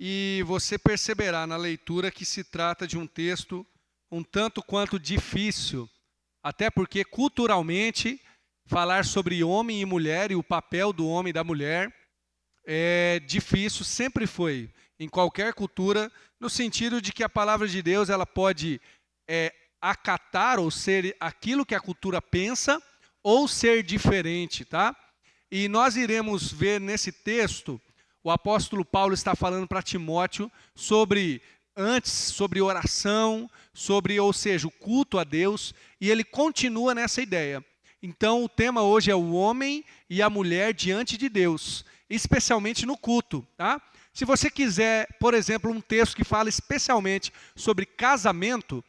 e você perceberá na leitura que se trata de um texto um tanto quanto difícil, até porque culturalmente falar sobre homem e mulher e o papel do homem e da mulher é difícil, sempre foi, em qualquer cultura, no sentido de que a palavra de Deus ela pode acatar ou ser aquilo que a cultura pensa ou ser diferente, tá? E nós iremos ver nesse texto, o apóstolo Paulo está falando para Timóteo sobre oração, ou seja, o culto a Deus, e ele continua nessa ideia. Então, o tema hoje é o homem e a mulher diante de Deus, especialmente no culto, tá? Se você quiser, por exemplo, um texto que fala especialmente sobre casamento,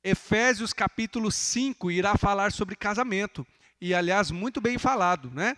Efésios capítulo 5 irá falar sobre casamento. E, aliás, muito bem falado, né?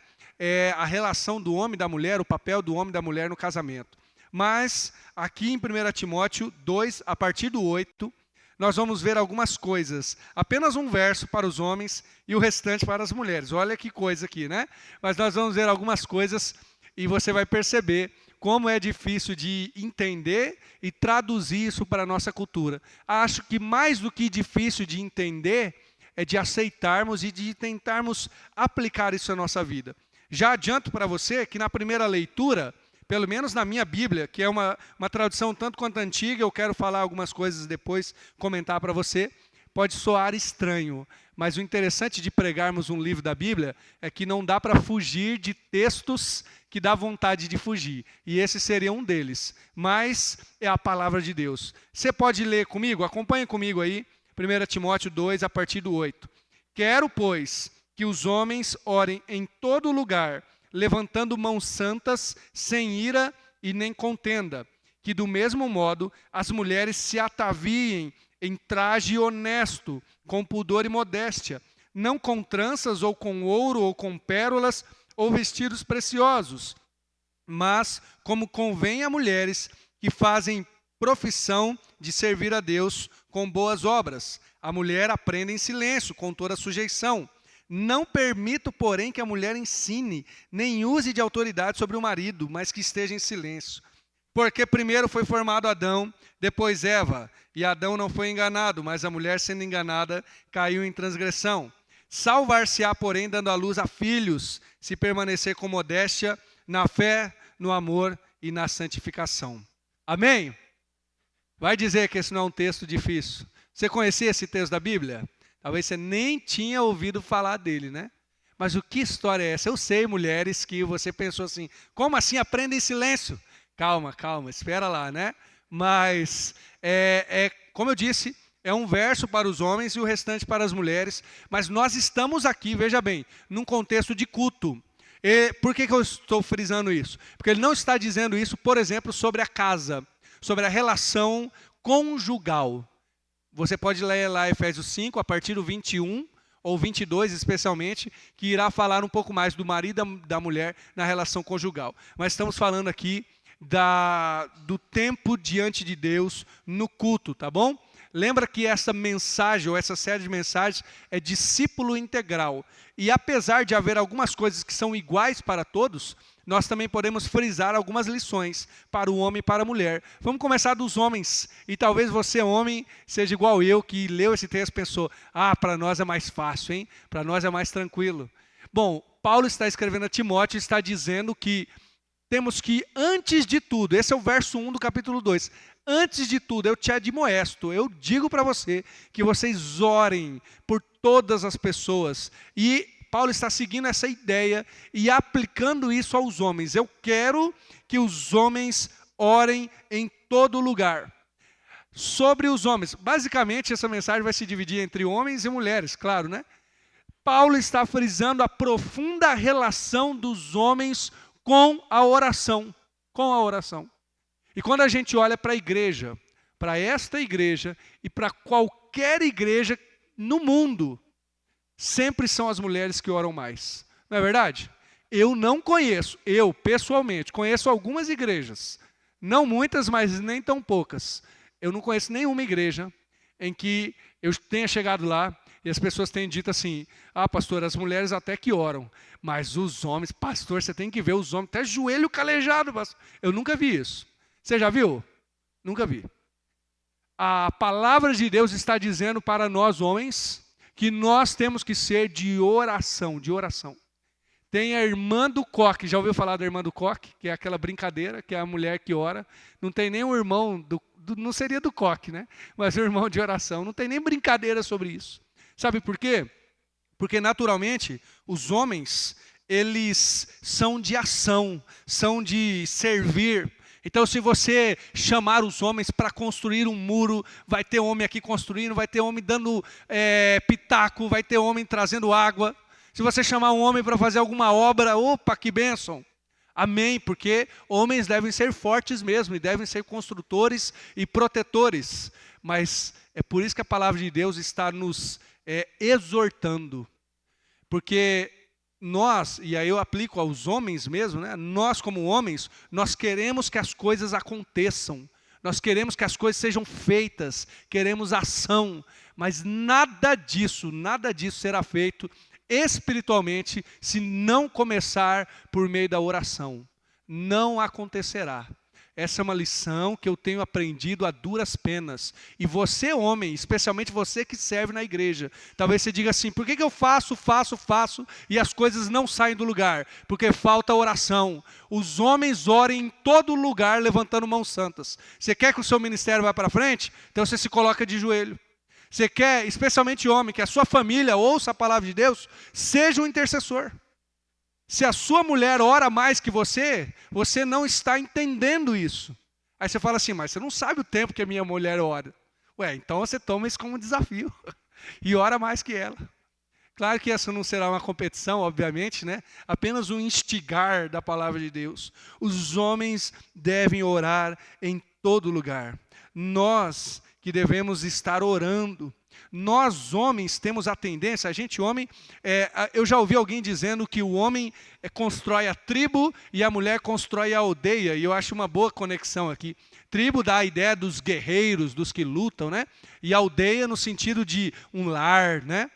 A relação do homem e da mulher, o papel do homem e da mulher no casamento. Mas, aqui em 1 Timóteo 2, a partir do 8, nós vamos ver algumas coisas. Apenas um verso para os homens e o restante para as mulheres. Olha que coisa aqui, né? Mas nós vamos ver algumas coisas e você vai perceber como é difícil de entender e traduzir isso para a nossa cultura. Acho que mais do que difícil de entender, é de aceitarmos e de tentarmos aplicar isso à nossa vida. Já adianto para você que na primeira leitura, pelo menos na minha Bíblia, que é uma tradução tanto quanto antiga, eu quero falar algumas coisas depois, comentar para você, pode soar estranho, mas o interessante de pregarmos um livro da Bíblia é que não dá para fugir de textos que dá vontade de fugir, e esse seria um deles, mas é a palavra de Deus. Você pode ler comigo? Acompanhe comigo aí, 1 Timóteo 2, a partir do 8. Quero, pois, que os homens orem em todo lugar, levantando mãos santas, sem ira e nem contenda. Que do mesmo modo as mulheres se ataviem em traje honesto, com pudor e modéstia, não com tranças ou com ouro ou com pérolas ou vestidos preciosos, mas como convém a mulheres que fazem profissão de servir a Deus com boas obras. A mulher aprenda em silêncio, com toda sujeição. Não permito, porém, que a mulher ensine, nem use de autoridade sobre o marido, mas que esteja em silêncio. Porque primeiro foi formado Adão, depois Eva, e Adão não foi enganado, mas a mulher, sendo enganada, caiu em transgressão. Salvar-se-á, porém, dando à luz a filhos, se permanecer com modéstia, na fé, no amor e na santificação. Amém? Vai dizer que esse não é um texto difícil. Você conhecia esse texto da Bíblia? Talvez você nem tinha ouvido falar dele, né? Mas o que história é essa? Eu sei, mulheres, que você pensou assim, como assim aprenda em silêncio? Calma, espera lá, né? Mas, como eu disse, é um verso para os homens e o restante para as mulheres. Mas nós estamos aqui, veja bem, num contexto de culto. E por que eu estou frisando isso? Porque ele não está dizendo isso, por exemplo, sobre a casa, sobre a relação conjugal. Você pode ler lá Efésios 5, a partir do 21 ou 22 especialmente, que irá falar um pouco mais do marido e da mulher na relação conjugal. Mas estamos falando aqui do tempo diante de Deus no culto, tá bom? Lembra que essa mensagem, ou essa série de mensagens, é discípulo integral. E apesar de haver algumas coisas que são iguais para todos, nós também podemos frisar algumas lições para o homem e para a mulher. Vamos começar dos homens. E talvez você, homem, seja igual eu, que leu esse texto e pensou, para nós é mais fácil, hein? Para nós é mais tranquilo. Bom, Paulo está escrevendo a Timóteo e está dizendo que temos que, antes de tudo, esse é o verso 1 do capítulo 2, antes de tudo, eu te admoesto, eu digo para você que vocês orem por todas as pessoas. E Paulo está seguindo essa ideia e aplicando isso aos homens. Eu quero que os homens orem em todo lugar. Sobre os homens, basicamente essa mensagem vai se dividir entre homens e mulheres, claro, né? Paulo está frisando a profunda relação dos homens com a oração. E quando a gente olha para a igreja, para esta igreja e para qualquer igreja no mundo, sempre são as mulheres que oram mais. Não é verdade? Eu não conheço, eu pessoalmente, conheço algumas igrejas, não muitas, mas nem tão poucas. Eu não conheço nenhuma igreja em que eu tenha chegado lá e as pessoas tenham dito assim, pastor, as mulheres até que oram, mas os homens, pastor, você tem que ver os homens, até joelho calejado, pastor. Eu nunca vi isso. Você já viu? Nunca vi. A palavra de Deus está dizendo para nós homens que nós temos que ser de oração, de oração. Tem a irmã do coque, já ouviu falar da irmã do coque? Que é aquela brincadeira, que é a mulher que ora. Não tem nem um irmão, não seria do coque, né? Mas o irmão de oração. Não tem nem brincadeira sobre isso. Sabe por quê? Porque naturalmente os homens, eles são de ação, são de servir. Então, se você chamar os homens para construir um muro, vai ter homem aqui construindo, vai ter homem dando pitaco, vai ter homem trazendo água. Se você chamar um homem para fazer alguma obra, opa, que bênção. Amém, porque homens devem ser fortes mesmo, e devem ser construtores e protetores. Mas é por isso que a palavra de Deus está nos exortando. Porque nós, e aí eu aplico aos homens mesmo, né? Nós como homens, nós queremos que as coisas aconteçam, nós queremos que as coisas sejam feitas, queremos ação, mas nada disso será feito espiritualmente se não começar por meio da oração. Não acontecerá. Essa é uma lição que eu tenho aprendido a duras penas. E você, homem, especialmente você que serve na igreja, talvez você diga assim, por que eu faço, e as coisas não saem do lugar? Porque falta oração. Os homens orem em todo lugar, levantando mãos santas. Você quer que o seu ministério vá para frente? Então você se coloca de joelho. Você quer, especialmente homem, que a sua família ouça a palavra de Deus, seja um intercessor. Se a sua mulher ora mais que você, você não está entendendo isso. Aí você fala assim, mas você não sabe o tempo que a minha mulher ora. Ué, então você toma isso como um desafio e ora mais que ela. Claro que essa não será uma competição, obviamente, né? Apenas um instigar da palavra de Deus. Os homens devem orar em todo lugar. Nós que devemos estar orando. Nós, homens, temos a tendência, a gente homem, eu já ouvi alguém dizendo que o homem constrói a tribo e a mulher constrói a aldeia, e eu acho uma boa conexão aqui. Tribo dá a ideia dos guerreiros, dos que lutam, né? E aldeia no sentido de um lar, né?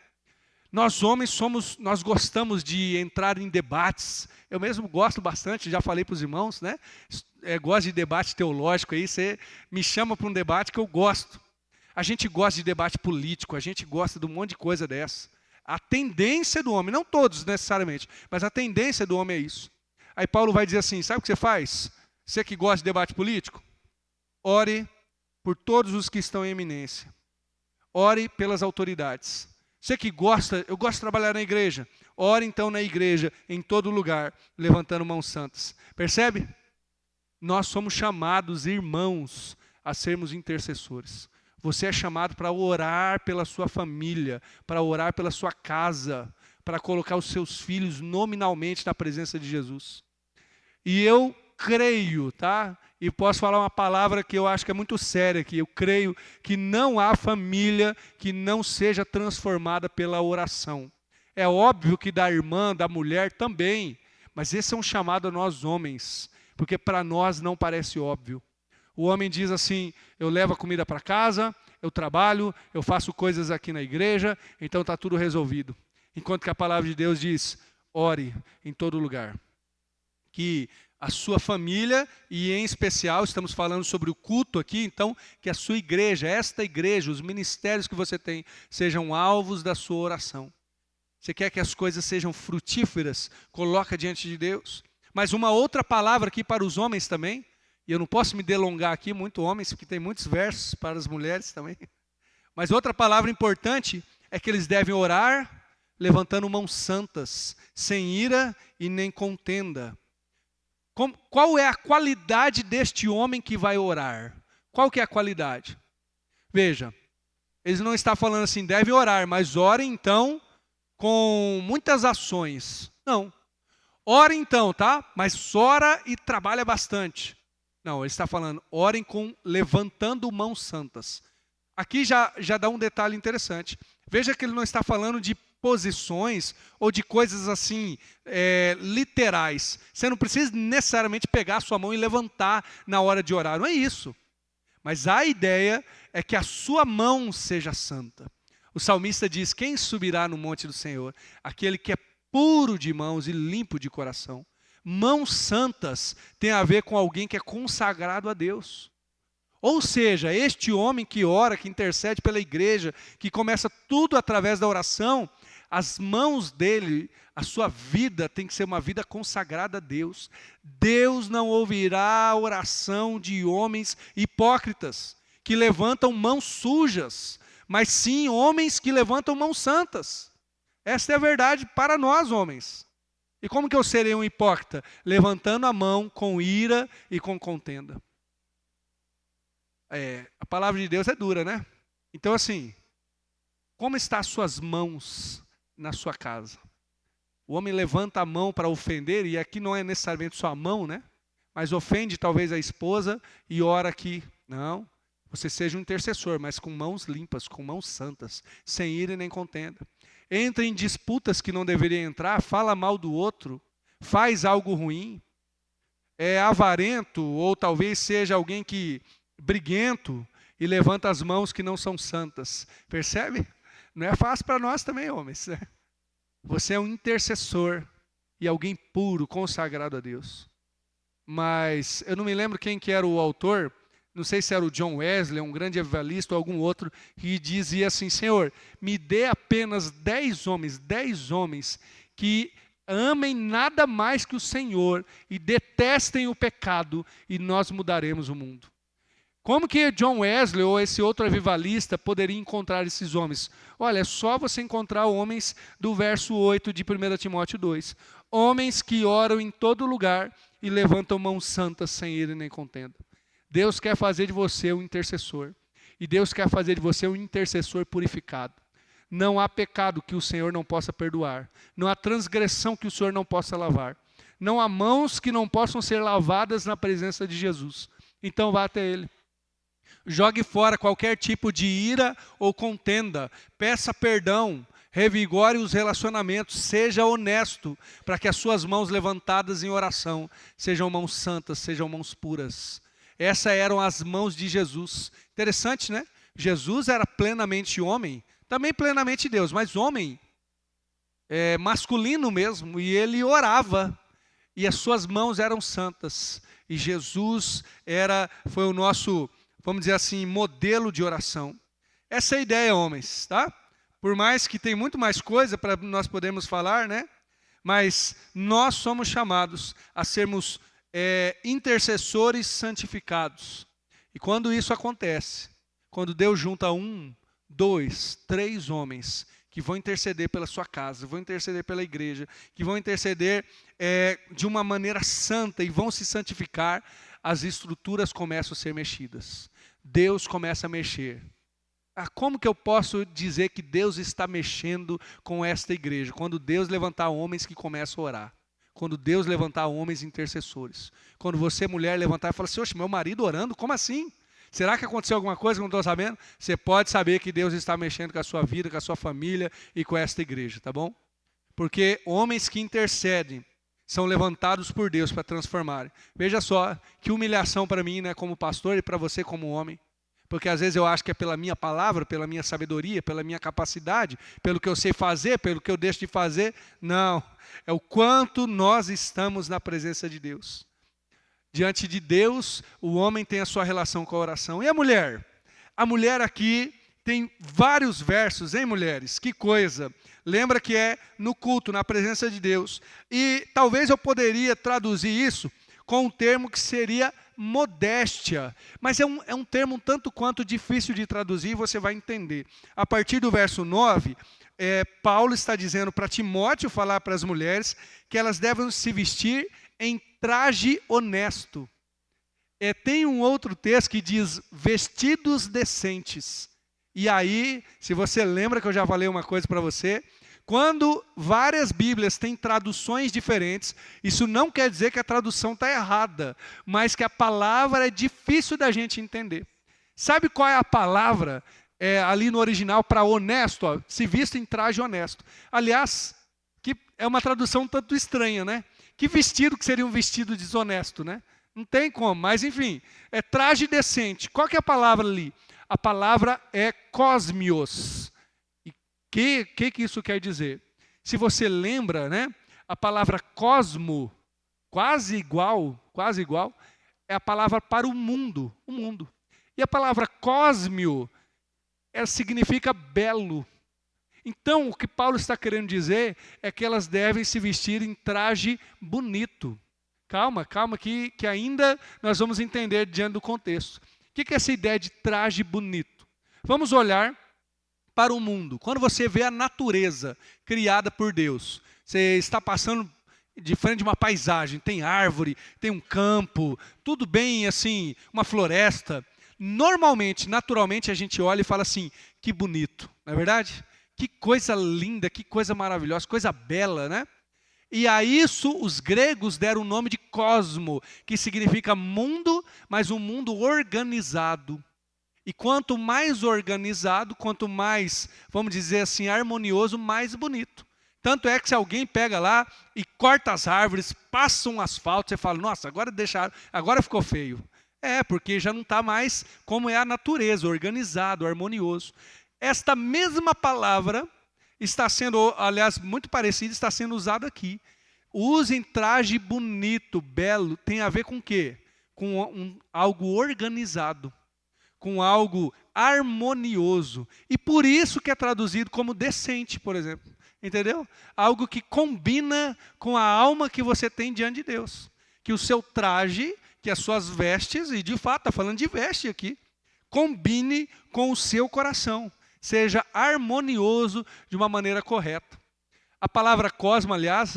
Nós homens nós gostamos de entrar em debates. Eu mesmo gosto bastante, já falei para os irmãos, né? Gosto de debate teológico aí, você me chama para um debate que eu gosto. A gente gosta de debate político, a gente gosta de um monte de coisa dessa. A tendência do homem, não todos necessariamente, mas a tendência do homem é isso. Aí Paulo vai dizer assim, sabe o que você faz? Você que gosta de debate político? Ore por todos os que estão em eminência. Ore pelas autoridades. Você que gosta, eu gosto de trabalhar na igreja. Ore então na igreja, em todo lugar, levantando mãos santas. Percebe? Nós somos chamados, irmãos, a sermos intercessores. Você é chamado para orar pela sua família, para orar pela sua casa, para colocar os seus filhos nominalmente na presença de Jesus. E eu creio, tá? E posso falar uma palavra que eu acho que é muito séria aqui. Eu creio que não há família que não seja transformada pela oração. É óbvio que da irmã, da mulher também, mas esse é um chamado a nós homens, porque para nós não parece óbvio. O homem diz assim, eu levo a comida para casa, eu trabalho, eu faço coisas aqui na igreja, então está tudo resolvido. Enquanto que a palavra de Deus diz, ore em todo lugar. Que a sua família, e em especial, estamos falando sobre o culto aqui, então, que a sua igreja, esta igreja, os ministérios que você tem, sejam alvos da sua oração. Você quer que as coisas sejam frutíferas? Coloca diante de Deus. Mas uma outra palavra aqui para os homens também, e eu não posso me delongar aqui, muito homens, porque tem muitos versos para as mulheres também. Mas outra palavra importante é que eles devem orar levantando mãos santas, sem ira e nem contenda. Qual é a qualidade deste homem que vai orar? Qual que é a qualidade? Veja, eles não estão falando assim, deve orar, mas ore então com muitas ações. Não. Ore então, tá? Mas ora e trabalha bastante. Não, ele está falando, orem levantando mãos santas. Aqui já dá um detalhe interessante. Veja que ele não está falando de posições ou de coisas assim, literais. Você não precisa necessariamente pegar a sua mão e levantar na hora de orar, não é isso. Mas a ideia é que a sua mão seja santa. O salmista diz, quem subirá no monte do Senhor? Aquele que é puro de mãos e limpo de coração. Mãos santas tem a ver com alguém que é consagrado a Deus. Ou seja, este homem que ora, que intercede pela igreja, que começa tudo através da oração, as mãos dele, a sua vida tem que ser uma vida consagrada a Deus. Deus não ouvirá a oração de homens hipócritas, que levantam mãos sujas, mas sim homens que levantam mãos santas. Esta é a verdade para nós, homens. E como que eu serei um hipócrita? Levantando a mão com ira e com contenda. A palavra de Deus é dura, né? Então assim, como estão as suas mãos na sua casa? O homem levanta a mão para ofender, e aqui não é necessariamente sua mão, né? Mas ofende talvez a esposa e ora aqui. Não, você seja um intercessor, mas com mãos limpas, com mãos santas, sem ira e nem contenda. Entra em disputas que não deveria entrar, fala mal do outro, faz algo ruim, é avarento, ou talvez seja alguém que briguento e levanta as mãos que não são santas. Percebe? Não é fácil para nós também, homens. Você é um intercessor e alguém puro, consagrado a Deus. Mas eu não me lembro quem que era o autor, não sei se era o John Wesley, um grande evangelista ou algum outro, que dizia assim: Senhor, me dê apenas 10 homens que amem nada mais que o Senhor e detestem o pecado, e nós mudaremos o mundo. Como que John Wesley ou esse outro avivalista poderia encontrar esses homens? Olha, é só você encontrar homens do verso 8 de 1 Timóteo 2. Homens que oram em todo lugar e levantam mãos santas sem ira nem contenda. Deus quer fazer de você um intercessor. E Deus quer fazer de você um intercessor purificado. Não há pecado que o Senhor não possa perdoar. Não há transgressão que o Senhor não possa lavar. Não há mãos que não possam ser lavadas na presença de Jesus. Então vá até Ele. Jogue fora qualquer tipo de ira ou contenda. Peça perdão. Revigore os relacionamentos. Seja honesto para que as suas mãos levantadas em oração sejam mãos santas, sejam mãos puras. Essas eram as mãos de Jesus. Interessante, né? Jesus era plenamente homem, também plenamente Deus, mas homem, masculino mesmo, e ele orava, e as suas mãos eram santas. E Jesus foi o nosso, vamos dizer assim, modelo de oração. Essa é a ideia, homens, tá? Por mais que tem muito mais coisa para nós podermos falar, né? Mas nós somos chamados a sermos intercessores santificados. E quando isso acontece, quando Deus junta 1, 2, 3 homens que vão interceder pela sua casa, vão interceder pela igreja, que vão interceder de uma maneira santa e vão se santificar, as estruturas começam a ser mexidas. Deus começa a mexer. Como que eu posso dizer que Deus está mexendo com esta igreja? Quando Deus levantar homens que começam a orar. Quando Deus levantar homens intercessores. Quando você, mulher, levantar e falar assim: oxe, meu marido orando? Como assim? Será que aconteceu alguma coisa que eu não estou sabendo? Você pode saber que Deus está mexendo com a sua vida, com a sua família e com esta igreja, tá bom? Porque homens que intercedem são levantados por Deus para transformarem. Veja só, que humilhação para mim, né, como pastor, e para você como homem. Porque às vezes eu acho que é pela minha palavra, pela minha sabedoria, pela minha capacidade, pelo que eu sei fazer, pelo que eu deixo de fazer. Não, é o quanto nós estamos na presença de Deus. Diante de Deus, o homem tem a sua relação com a oração. E a mulher? A mulher aqui tem vários versos, hein, mulheres? Que coisa! Lembra que é no culto, na presença de Deus. E talvez eu poderia traduzir isso com um termo que seria modéstia. Mas é um termo um tanto quanto difícil de traduzir, você vai entender. A partir do verso 9, Paulo está dizendo para Timóteo falar para as mulheres que elas devem se vestir em traje honesto. Tem um outro texto que diz vestidos decentes. E aí, se você lembra que eu já falei uma coisa para você, quando várias Bíblias têm traduções diferentes, isso não quer dizer que a tradução está errada, mas que a palavra é difícil da gente entender. Sabe qual é a palavra ali no original para honesto? Ó, se vista em traje honesto. Aliás, que é uma tradução um tanto estranha, né? Que vestido que seria um vestido desonesto, né? Não tem como, mas enfim, é traje decente. Qual que é a palavra ali? A palavra é cosmios. E que isso quer dizer? Se você lembra, né? A palavra cosmo quase igual, é a palavra para o mundo. E a palavra cósmio, ela significa belo. Então, o que Paulo está querendo dizer é que elas devem se vestir em traje bonito. Calma que ainda nós vamos entender diante do contexto. O que é essa ideia de traje bonito? Vamos olhar para o mundo. Quando você vê a natureza criada por Deus, você está passando de frente de uma paisagem, tem árvore, tem um campo, tudo bem assim, uma floresta. Normalmente, naturalmente, a gente olha e fala assim, que bonito, não é verdade? Que coisa linda, que coisa maravilhosa, coisa bela, né? E a isso os gregos deram o nome de cosmo, que significa mundo, mas um mundo organizado. E quanto mais organizado, quanto mais, vamos dizer assim, harmonioso, mais bonito. Tanto é que se alguém pega lá e corta as árvores, passa um asfalto, você fala, nossa, agora ficou feio. É, porque já não está mais como é a natureza, organizado, harmonioso. Esta mesma palavra está sendo, aliás, muito parecida, está sendo usada aqui. Usem traje bonito, belo, tem a ver com o quê? Com algo organizado, com algo harmonioso. E por isso que é traduzido como decente, por exemplo. Entendeu? Algo que combina com a alma que você tem diante de Deus. Que o seu traje, que as suas vestes, e de fato está falando de veste aqui, combine com o seu coração. Seja harmonioso de uma maneira correta. A palavra cosmo, aliás,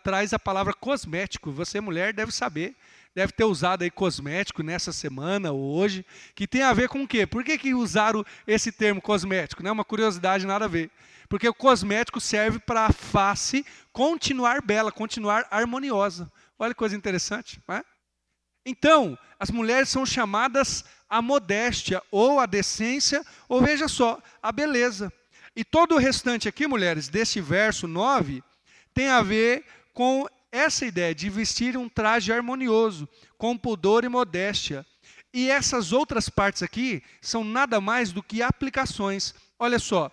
traz a palavra cosmético. Você, mulher, deve saber, deve ter usado aí cosmético nessa semana ou hoje, que tem a ver com o quê? Por que usaram esse termo cosmético? Não é uma curiosidade, nada a ver. Porque o cosmético serve para a face continuar bela, continuar harmoniosa. Olha que coisa interessante, não é? Então, as mulheres são chamadas à modéstia, ou à decência, ou veja só, à beleza. E todo o restante aqui, mulheres, deste verso 9, tem a ver com essa ideia de vestir um traje harmonioso, com pudor e modéstia. E essas outras partes aqui são nada mais do que aplicações. Olha só,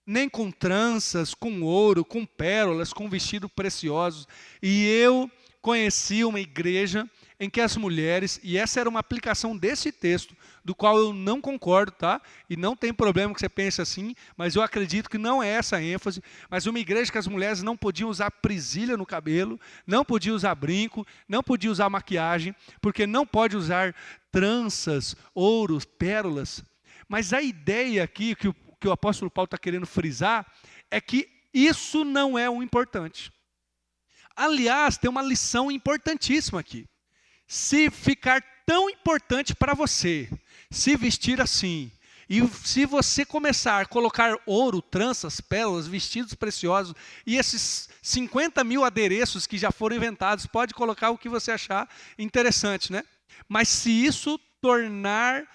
nem com tranças, com ouro, com pérolas, com vestidos preciosos. E eu conheci uma igreja em que as mulheres, e essa era uma aplicação desse texto, do qual eu não concordo, tá? E não tem problema que você pense assim, mas eu acredito que não é essa a ênfase, mas uma igreja que as mulheres não podiam usar presilha no cabelo, não podiam usar brinco, não podiam usar maquiagem, porque não pode usar tranças, ouros, pérolas. Mas a ideia aqui que o apóstolo Paulo está querendo frisar é que isso não é o importante. Aliás, tem uma lição importantíssima aqui. Se ficar tão importante para você se vestir assim, e se você começar a colocar ouro, tranças, pérolas, vestidos preciosos, e esses 50 mil adereços que já foram inventados, pode colocar o que você achar interessante, né? Mas se isso tornar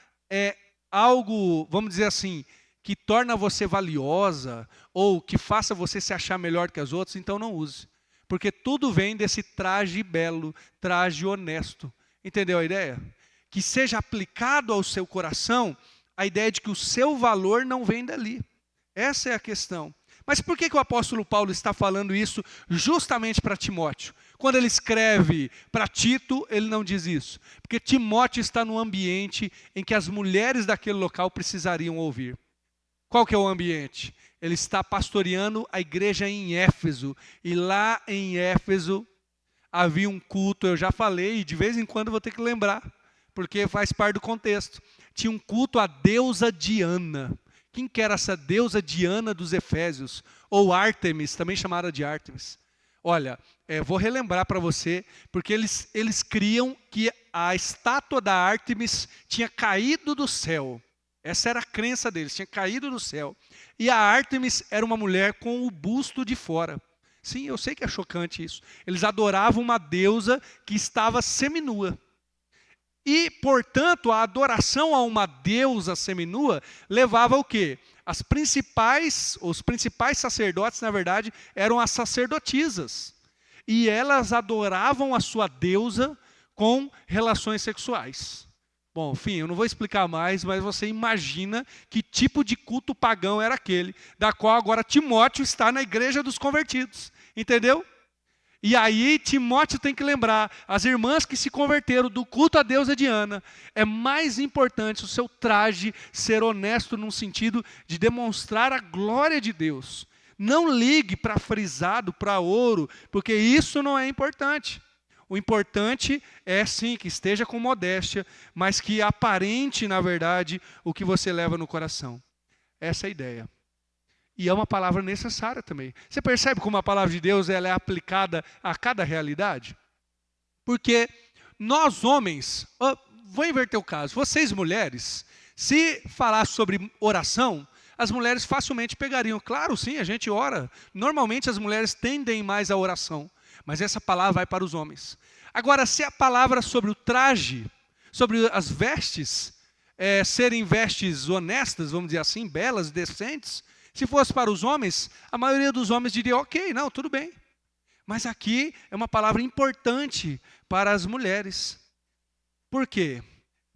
algo, vamos dizer assim, que torna você valiosa, ou que faça você se achar melhor que as outras, então não use. Porque tudo vem desse traje belo, traje honesto. Entendeu a ideia? Que seja aplicado ao seu coração a ideia de que o seu valor não vem dali. Essa é a questão. Mas por que o apóstolo Paulo está falando isso justamente para Timóteo? Quando ele escreve para Tito, ele não diz isso. Porque Timóteo está no ambiente em que as mulheres daquele local precisariam ouvir. Qual que é o ambiente? Ele está pastoreando a igreja em Éfeso. E lá em Éfeso havia um culto, eu já falei, e de vez em quando vou ter que lembrar, porque faz parte do contexto. Tinha um culto à deusa Diana. Quem que era essa deusa Diana dos Efésios? Ou Ártemis, também chamada de Ártemis. Olha, vou relembrar para você, porque eles criam que a estátua da Ártemis tinha caído do céu. Essa era a crença deles, tinha caído do céu. E a Ártemis era uma mulher com o busto de fora. Sim, eu sei que é chocante isso. Eles adoravam uma deusa que estava seminua. E, portanto, a adoração a uma deusa seminua levava o quê? Os principais sacerdotes, na verdade, eram as sacerdotisas. E elas adoravam a sua deusa com relações sexuais. Bom, enfim, eu não vou explicar mais, mas você imagina que tipo de culto pagão era aquele, da qual agora Timóteo está na igreja dos convertidos. Entendeu? E aí Timóteo tem que lembrar, as irmãs que se converteram do culto à deusa Diana, é mais importante o seu traje ser honesto num sentido de demonstrar a glória de Deus. Não ligue para frisado, para ouro, porque isso não é importante. O importante é sim que esteja com modéstia, mas que aparente, na verdade, o que você leva no coração. Essa é a ideia. E é uma palavra necessária também. Você percebe como a palavra de Deus ela é aplicada a cada realidade? Porque nós homens, vou inverter o caso, vocês mulheres, se falar sobre oração, as mulheres facilmente pegariam. Claro, sim, a gente ora. Normalmente as mulheres tendem mais à oração, mas essa palavra vai para os homens. Agora, se a palavra sobre o traje, sobre as vestes, serem vestes honestas, vamos dizer assim, belas, decentes, se fosse para os homens, a maioria dos homens diria, ok, não, tudo bem. Mas aqui é uma palavra importante para as mulheres. Por quê?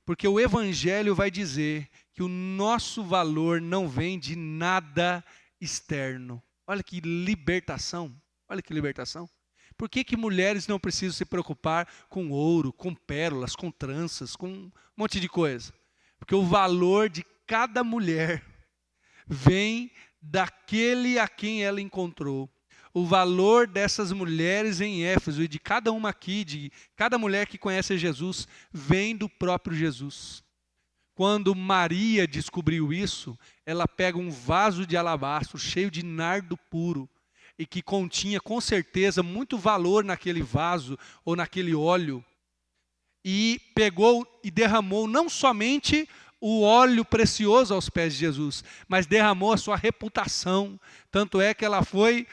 Porque o Evangelho vai dizer que o nosso valor não vem de nada externo. Olha que libertação, olha que libertação. Por que mulheres não precisam se preocupar com ouro, com pérolas, com tranças, com um monte de coisa? Porque o valor de cada mulher vem daquele a quem ela encontrou. O valor dessas mulheres em Éfeso e de cada uma aqui, de cada mulher que conhece Jesus, vem do próprio Jesus. Quando Maria descobriu isso, ela pega um vaso de alabastro cheio de nardo puro e que continha com certeza muito valor naquele vaso ou naquele óleo, e pegou e derramou não somente o óleo precioso aos pés de Jesus, mas derramou a sua reputação. Tanto é que ela foi,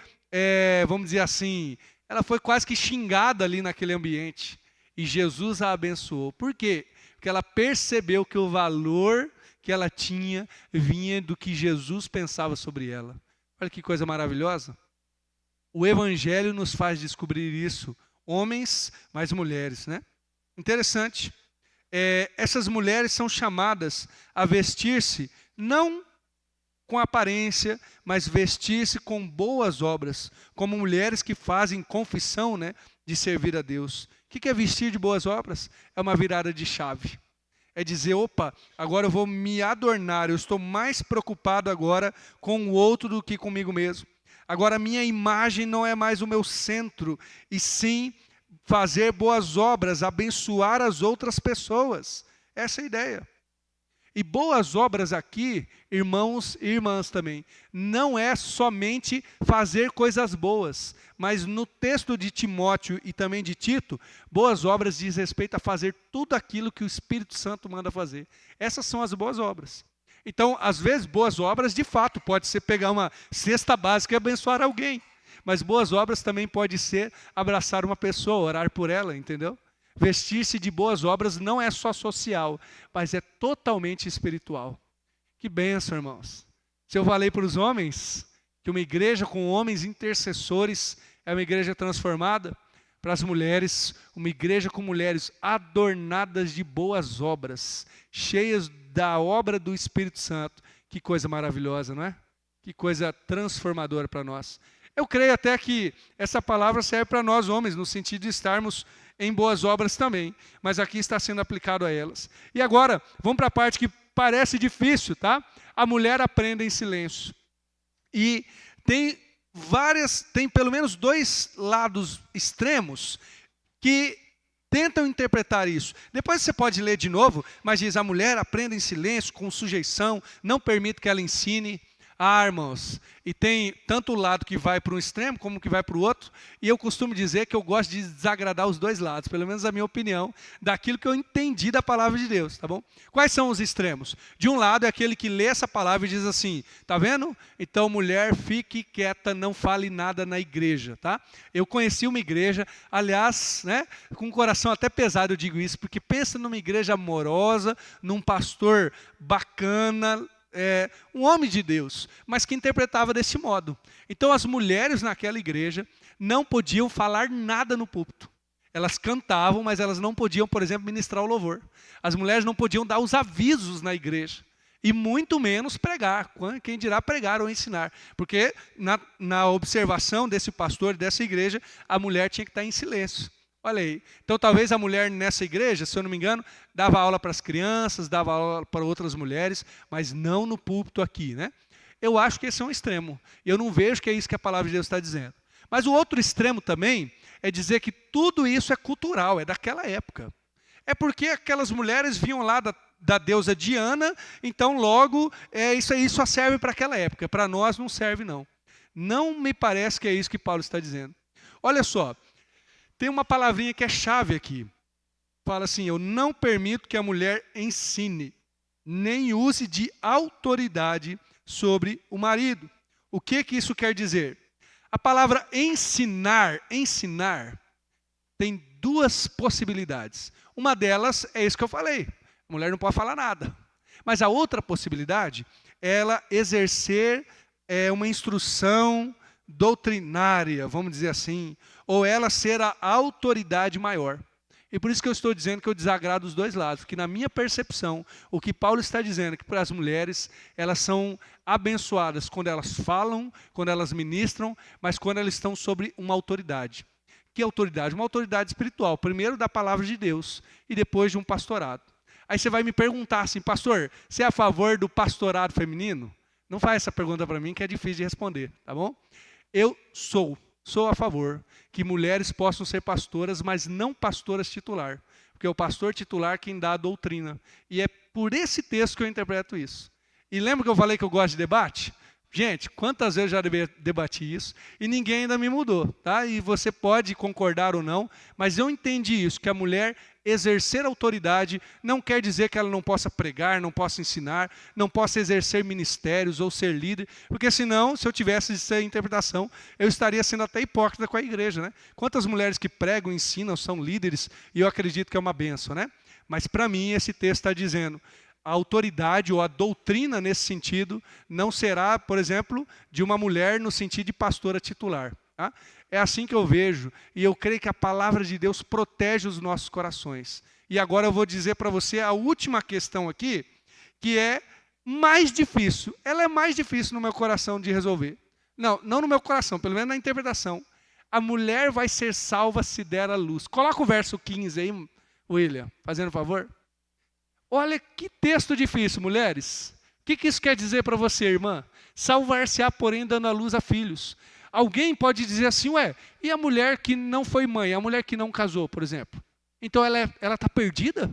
vamos dizer assim, ela foi quase que xingada ali naquele ambiente. E Jesus a abençoou. Por quê? Porque ela percebeu que o valor que ela tinha vinha do que Jesus pensava sobre ela. Olha que coisa maravilhosa. O Evangelho nos faz descobrir isso, homens, mas mulheres, né? Interessante. Essas mulheres são chamadas a vestir-se, não com aparência, mas vestir-se com boas obras, como mulheres que fazem confissão, né, de servir a Deus. O que é vestir de boas obras? É uma virada de chave. É dizer, opa, agora eu vou me adornar, eu estou mais preocupado agora com o outro do que comigo mesmo. Agora a minha imagem não é mais o meu centro, e sim fazer boas obras, abençoar as outras pessoas. Essa é a ideia. E boas obras aqui, irmãos e irmãs também, não é somente fazer coisas boas, mas no texto de Timóteo e também de Tito, boas obras diz respeito a fazer tudo aquilo que o Espírito Santo manda fazer. Essas são as boas obras. Então, às vezes, boas obras, de fato, pode ser pegar uma cesta básica e abençoar alguém. Mas boas obras também pode ser abraçar uma pessoa, orar por ela, entendeu? Vestir-se de boas obras não é só social, mas é totalmente espiritual. Que bênção, irmãos. Se eu falei para os homens que uma igreja com homens intercessores é uma igreja transformada, para as mulheres, uma igreja com mulheres adornadas de boas obras, cheias da obra do Espírito Santo. Que coisa maravilhosa, não é? Que coisa transformadora para nós. Eu creio até que essa palavra serve para nós homens, no sentido de estarmos em boas obras também, mas aqui está sendo aplicado a elas. E agora, vamos para a parte que parece difícil, tá? A mulher aprende em silêncio. E tem pelo menos dois lados extremos que tentam interpretar isso. Depois você pode ler de novo, mas diz, a mulher aprende em silêncio, com sujeição, não permite que ela ensine. Ah, irmãos, e tem tanto o lado que vai para um extremo como que vai para o outro, e eu costumo dizer que eu gosto de desagradar os dois lados, pelo menos a minha opinião, daquilo que eu entendi da palavra de Deus, tá bom? Quais são os extremos? De um lado é aquele que lê essa palavra e diz assim, tá vendo? Então, mulher, fique quieta, não fale nada na igreja, tá? Eu conheci uma igreja, aliás, né, com um coração até pesado eu digo isso, porque pensa numa igreja amorosa, num pastor bacana, um homem de Deus, mas que interpretava desse modo. Então as mulheres naquela igreja não podiam falar nada no púlpito. Elas cantavam, mas elas não podiam, por exemplo, ministrar o louvor. As mulheres não podiam dar os avisos na igreja. E muito menos pregar, quem dirá pregar ou ensinar. Porque na observação desse pastor, dessa igreja, a mulher tinha que estar em silêncio. Olha aí. Então talvez a mulher nessa igreja, se eu não me engano, dava aula para as crianças, dava aula para outras mulheres, mas não no púlpito aqui, né? Eu acho que esse é um extremo. Eu não vejo que é isso que a palavra de Deus está dizendo. Mas o outro extremo também é dizer que tudo isso é cultural, é daquela época. É porque aquelas mulheres vinham lá da deusa Diana, então logo isso aí só serve para aquela época. Para nós não serve não. Não me parece que é isso que Paulo está dizendo. Olha só, tem uma palavrinha que é chave aqui. Fala assim, eu não permito que a mulher ensine, nem use de autoridade sobre o marido. O que isso quer dizer? A palavra ensinar tem duas possibilidades. Uma delas é isso que eu falei. A mulher não pode falar nada. Mas a outra possibilidade é ela exercer uma instrução doutrinária, vamos dizer assim, ou ela ser a autoridade maior. E por isso que eu estou dizendo que eu desagrado os dois lados, porque na minha percepção, o que Paulo está dizendo é que para as mulheres, elas são abençoadas quando elas falam, quando elas ministram, mas quando elas estão sobre uma autoridade. Que autoridade? Uma autoridade espiritual, primeiro da palavra de Deus e depois de um pastorado. Aí você vai me perguntar assim, pastor, você é a favor do pastorado feminino? Não faz essa pergunta para mim que é difícil de responder, tá bom? Eu sou a favor que mulheres possam ser pastoras, mas não pastoras titular. Porque é o pastor titular quem dá a doutrina. E é por esse texto que eu interpreto isso. E lembra que eu falei que eu gosto de debate? Gente, quantas vezes eu já debati isso e ninguém ainda me mudou, tá? E você pode concordar ou não, mas eu entendi isso, que a mulher exercer autoridade não quer dizer que ela não possa pregar, não possa ensinar, não possa exercer ministérios ou ser líder, porque senão, se eu tivesse essa interpretação, eu estaria sendo até hipócrita com a igreja, né? Quantas mulheres que pregam, ensinam, são líderes, e eu acredito que é uma bênção, né? Mas para mim esse texto está dizendo, a autoridade ou a doutrina nesse sentido não será, por exemplo, de uma mulher no sentido de pastora titular. Tá? É assim que eu vejo e eu creio que a palavra de Deus protege os nossos corações. E agora eu vou dizer para você a última questão aqui, que é mais difícil. Ela é mais difícil no meu coração de resolver. Não no meu coração, pelo menos na interpretação. A mulher vai ser salva se der a luz. Coloca o verso 15 aí, William, fazendo um favor. Olha que texto difícil, mulheres. O que isso quer dizer para você, irmã? Salvar-se-á, porém, dando à luz a filhos. Alguém pode dizer assim, e a mulher que não foi mãe, a mulher que não casou, por exemplo? Então ela está perdida?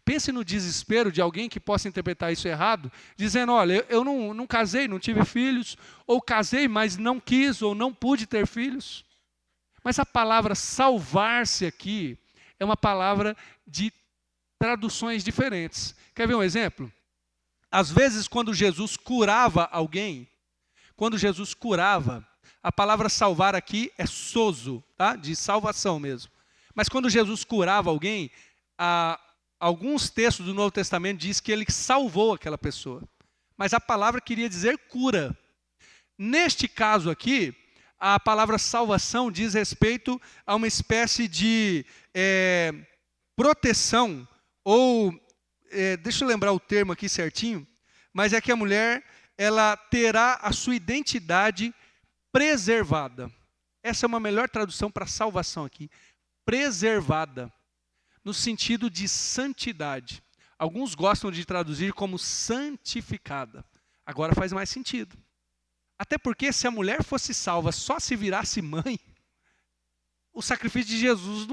Pense no desespero de alguém que possa interpretar isso errado, dizendo, olha, eu não casei, não tive filhos, ou casei, mas não quis, ou não pude ter filhos. Mas a palavra salvar-se aqui é uma palavra de traduções diferentes. Quer ver um exemplo? Às vezes, quando Jesus curava alguém, a palavra salvar aqui é sozo, tá? De salvação mesmo. Mas quando Jesus curava alguém, alguns textos do Novo Testamento diz que ele salvou aquela pessoa. Mas a palavra queria dizer cura. Neste caso aqui, a palavra salvação diz respeito a uma espécie de proteção, ou, deixa eu lembrar o termo aqui certinho, mas é que a mulher, ela terá a sua identidade preservada. Essa é uma melhor tradução para salvação aqui. Preservada, no sentido de santidade. Alguns gostam de traduzir como santificada. Agora faz mais sentido. Até porque se a mulher fosse salva só se virasse mãe, o sacrifício de Jesus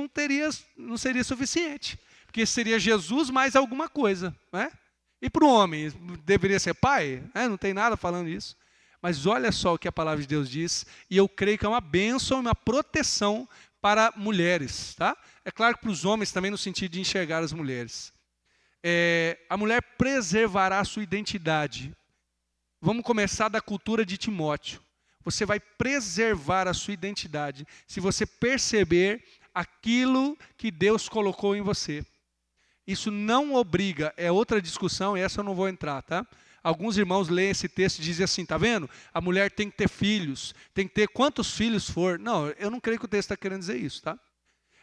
não seria suficiente. Porque seria Jesus mais alguma coisa, né? E para o homem, deveria ser pai? Não tem nada falando isso. Mas olha só o que a palavra de Deus diz, e eu creio que é uma bênção, uma proteção para mulheres. Tá? É claro que para os homens também no sentido de enxergar as mulheres. A mulher preservará a sua identidade. Vamos começar da cultura de Timóteo. Você vai preservar a sua identidade se você perceber aquilo que Deus colocou em você. Isso não obriga, é outra discussão, e essa eu não vou entrar, tá? Alguns irmãos leem esse texto e dizem assim, tá vendo? A mulher tem que ter filhos, tem que ter quantos filhos for. Não, eu não creio que o texto está querendo dizer isso, tá?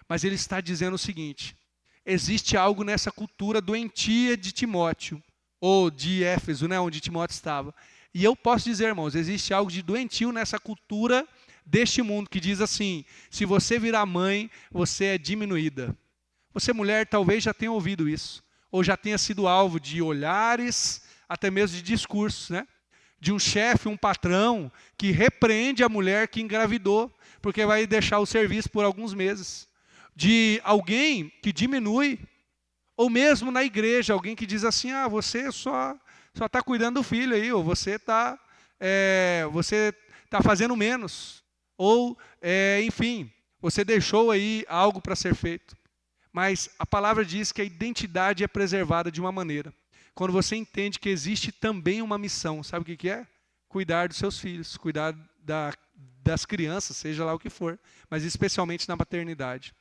Mas ele está dizendo o seguinte, existe algo nessa cultura doentia de Timóteo, ou de Éfeso, né, onde Timóteo estava. E eu posso dizer, irmãos, existe algo de doentio nessa cultura deste mundo que diz assim: se você virar mãe, você é diminuída. Você, mulher, talvez já tenha ouvido isso, ou já tenha sido alvo de olhares, até mesmo de discursos, né? De um chefe, um patrão, que repreende a mulher que engravidou, porque vai deixar o serviço por alguns meses. De alguém que diminui, ou mesmo na igreja, alguém que diz assim: ah, você só está cuidando do filho aí, ou você tá fazendo menos. Ou, enfim, você deixou aí algo para ser feito. Mas a palavra diz que a identidade é preservada de uma maneira. Quando você entende que existe também uma missão, sabe o que é? Cuidar dos seus filhos, cuidar das crianças, seja lá o que for, mas especialmente na maternidade.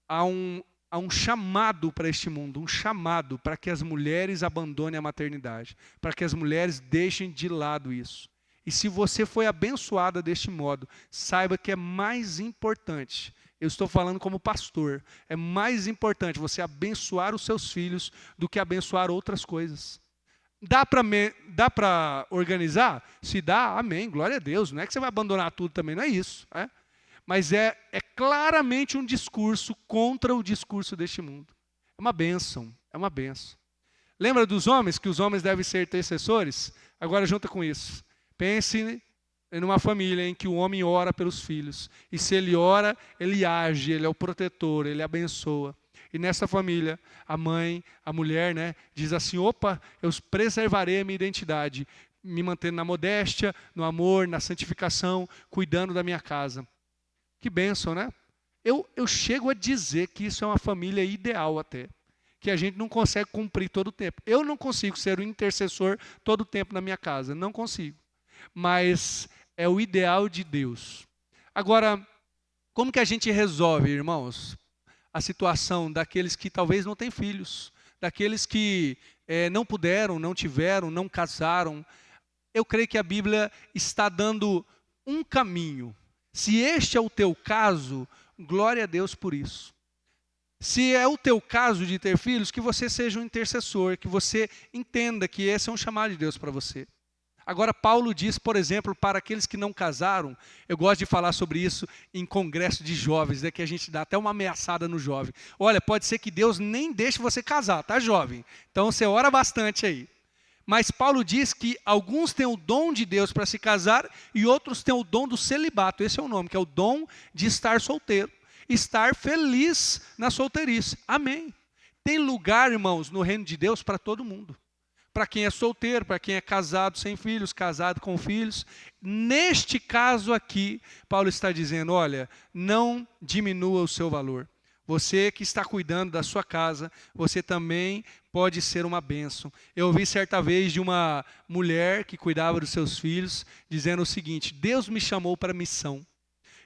Há um chamado para este mundo, um chamado para que as mulheres abandonem a maternidade, para que as mulheres deixem de lado isso. E se você foi abençoada deste modo, saiba que é mais importante, eu estou falando como pastor, é mais importante você abençoar os seus filhos do que abençoar outras coisas. Dá para organizar? Se dá, amém, glória a Deus. Não é que você vai abandonar tudo também, não é isso. Mas é claramente um discurso contra o discurso deste mundo. É uma bênção, é uma bênção. Lembra dos homens, que os homens devem ser intercessores? Agora junta com isso. Pense em uma família em que o homem ora pelos filhos. E se ele ora, ele age, ele é o protetor, ele abençoa. E nessa família, a mãe, a mulher, né, diz assim: opa, eu preservarei a minha identidade, me mantendo na modéstia, no amor, na santificação, cuidando da minha casa. Que bênção, né? Eu chego a dizer que isso é uma família ideal até, que a gente não consegue cumprir todo o tempo. Eu não consigo ser um intercessor todo o tempo na minha casa, não consigo. Mas é o ideal de Deus. Agora, como que a gente resolve, irmãos, a situação daqueles que talvez não têm filhos, daqueles que não puderam, não tiveram, não casaram? Eu creio que a Bíblia está dando um caminho. Se este é o teu caso, glória a Deus por isso. Se é o teu caso de ter filhos, que você seja um intercessor, que você entenda que esse é um chamado de Deus para você. Agora, Paulo diz, por exemplo, para aqueles que não casaram, eu gosto de falar sobre isso em congresso de jovens, que a gente dá até uma ameaçada no jovem. Olha, pode ser que Deus nem deixe você casar, tá, jovem? Então você ora bastante aí. Mas Paulo diz que alguns têm o dom de Deus para se casar e outros têm o dom do celibato. Esse é o nome, que é o dom de estar solteiro. Estar feliz na solteirice. Amém. Tem lugar, irmãos, no reino de Deus para todo mundo. Para quem é solteiro, para quem é casado sem filhos, casado com filhos. Neste caso aqui, Paulo está dizendo: olha, não diminua o seu valor. Você que está cuidando da sua casa, você também pode ser uma bênção. Eu ouvi certa vez de uma mulher que cuidava dos seus filhos, dizendo o seguinte: Deus me chamou para missão.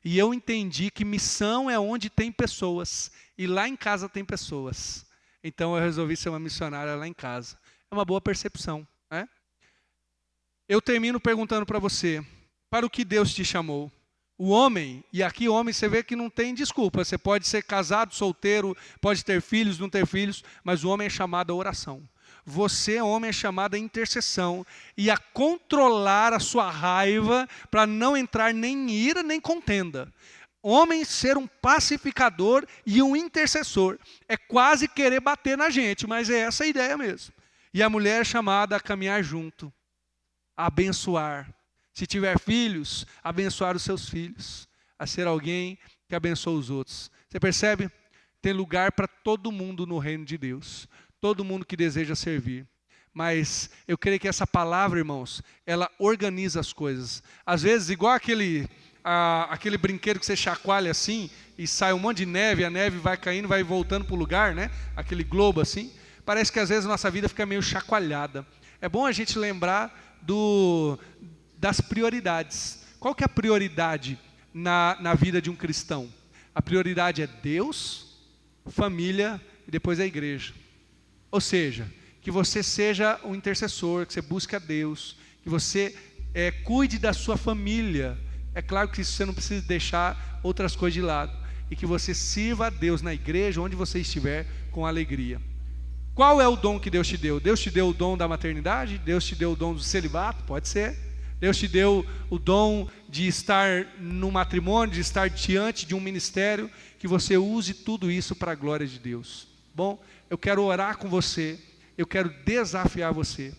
E eu entendi que missão é onde tem pessoas. E lá em casa tem pessoas. Então eu resolvi ser uma missionária lá em casa. É uma boa percepção, né? Eu termino perguntando para você: para o que Deus te chamou? O homem, e aqui homem você vê que não tem desculpa, você pode ser casado, solteiro, pode ter filhos, não ter filhos, mas o homem é chamado à oração. Você, homem, é chamado à intercessão e a controlar a sua raiva para não entrar nem em ira nem contenda. Homem ser um pacificador e um intercessor é quase querer bater na gente, mas é essa a ideia mesmo. E a mulher é chamada a caminhar junto, a abençoar. Se tiver filhos, abençoar os seus filhos, a ser alguém que abençoa os outros. Você percebe? Tem lugar para todo mundo no reino de Deus, todo mundo que deseja servir. Mas eu creio que essa palavra, irmãos, ela organiza as coisas. Às vezes, igual aquele brinquedo que você chacoalha assim, e sai um monte de neve, a neve vai caindo, vai voltando para o lugar, né? Aquele globo assim. Parece que às vezes a nossa vida fica meio chacoalhada. É bom a gente lembrar das prioridades. Qual que é a prioridade na vida de um cristão? A prioridade é Deus, família e depois a igreja. Ou seja, que você seja um intercessor, que você busque a Deus, que você cuide da sua família. É claro que você não precisa deixar outras coisas de lado. E que você sirva a Deus na igreja, onde você estiver, com alegria. Qual é o dom que Deus te deu? Deus te deu o dom da maternidade? Deus te deu o dom do celibato? Pode ser. Deus te deu o dom de estar no matrimônio, de estar diante de um ministério, que você use tudo isso para a glória de Deus. Bom, eu quero orar com você, eu quero desafiar você.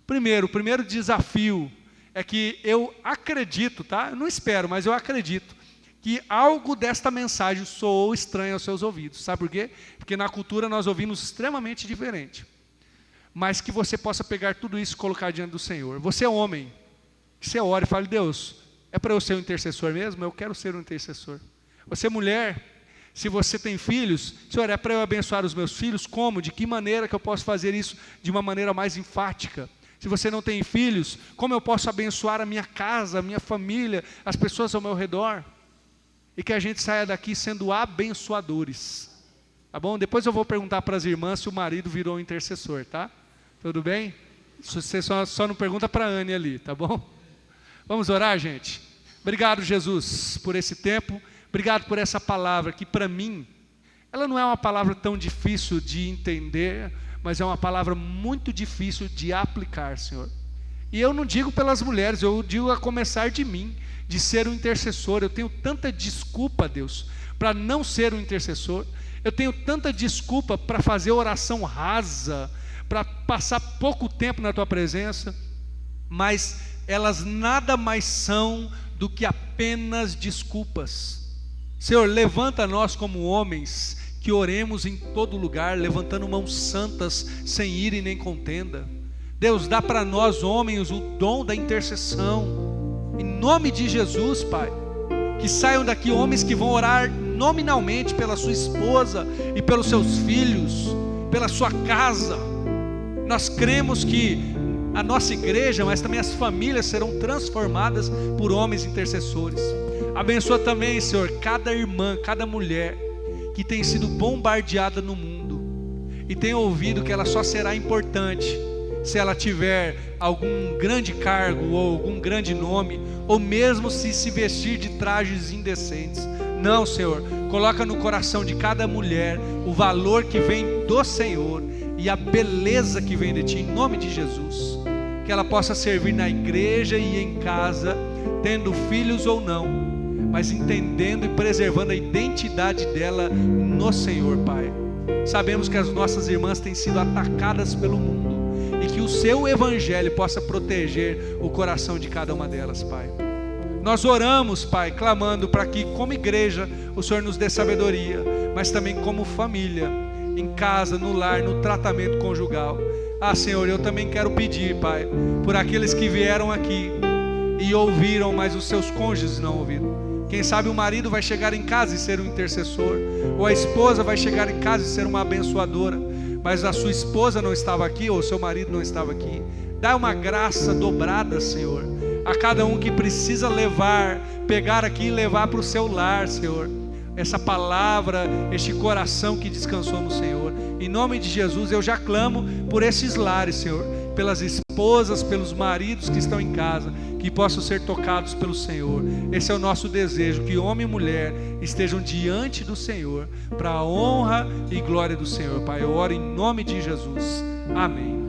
O primeiro desafio é que eu acredito, tá? Eu não espero, mas eu acredito que algo desta mensagem soou estranho aos seus ouvidos. Sabe por quê? Porque na cultura nós ouvimos extremamente diferente. Mas que você possa pegar tudo isso e colocar diante do Senhor. Você é homem, você ora e fala: Deus, é para eu ser um intercessor mesmo? Eu quero ser um intercessor. Você é mulher, se você tem filhos, Senhor, é para eu abençoar os meus filhos? Como? De que maneira que eu posso fazer isso de uma maneira mais enfática? Se você não tem filhos, como eu posso abençoar a minha casa, a minha família, as pessoas ao meu redor? E que a gente saia daqui sendo abençoadores, tá bom? Depois eu vou perguntar para as irmãs se o marido virou um intercessor, tá? Tudo bem? Você só não pergunta para a Anne ali, tá bom? Vamos orar, gente? Obrigado, Jesus, por esse tempo. Obrigado por essa palavra que, para mim, ela não é uma palavra tão difícil de entender, mas é uma palavra muito difícil de aplicar, Senhor. E eu não digo pelas mulheres, eu digo a começar de mim, de ser um intercessor. Eu tenho tanta desculpa, Deus, para não ser um intercessor. Eu tenho tanta desculpa para fazer oração rasa, para passar pouco tempo na Tua presença, mas elas nada mais são do que apenas desculpas. Senhor, levanta nós como homens, que oremos em todo lugar, levantando mãos santas, sem ira e nem contenda. Deus, dá para nós homens o dom da intercessão, em nome de Jesus, Pai. Que saiam daqui homens que vão orar nominalmente pela sua esposa e pelos seus filhos, pela sua casa. Nós cremos que a nossa igreja, mas também as famílias serão transformadas por homens intercessores. Abençoa também, Senhor, cada irmã, cada mulher que tem sido bombardeada no mundo e tem ouvido que ela só será importante se ela tiver algum grande cargo ou algum grande nome, ou mesmo se vestir de trajes indecentes. Não, Senhor, coloca no coração de cada mulher o valor que vem do Senhor e a beleza que vem de Ti, em nome de Jesus. Que ela possa servir na igreja e em casa, tendo filhos ou não, mas entendendo e preservando a identidade dela no Senhor, Pai. Sabemos que as nossas irmãs têm sido atacadas pelo mundo, e que o Seu Evangelho possa proteger o coração de cada uma delas, Pai. Nós oramos, Pai, clamando para que, como igreja, o Senhor nos dê sabedoria, mas também como família, em casa, no lar, no tratamento conjugal. Senhor, eu também quero pedir, Pai, por aqueles que vieram aqui e ouviram, mas os seus cônjuges não ouviram. Quem sabe o marido vai chegar em casa e ser um intercessor, ou a esposa vai chegar em casa e ser uma abençoadora, mas a sua esposa não estava aqui, ou o seu marido não estava aqui. Dá uma graça dobrada, Senhor, a cada um que precisa pegar aqui e levar para o seu lar, Senhor, essa palavra, este coração que descansou no Senhor. Em nome de Jesus, eu já clamo por esses lares, Senhor, pelas esposas, pelos maridos que estão em casa, que possam ser tocados pelo Senhor. Esse é o nosso desejo, que homem e mulher estejam diante do Senhor, para a honra e glória do Senhor, Pai. Eu oro em nome de Jesus. Amém.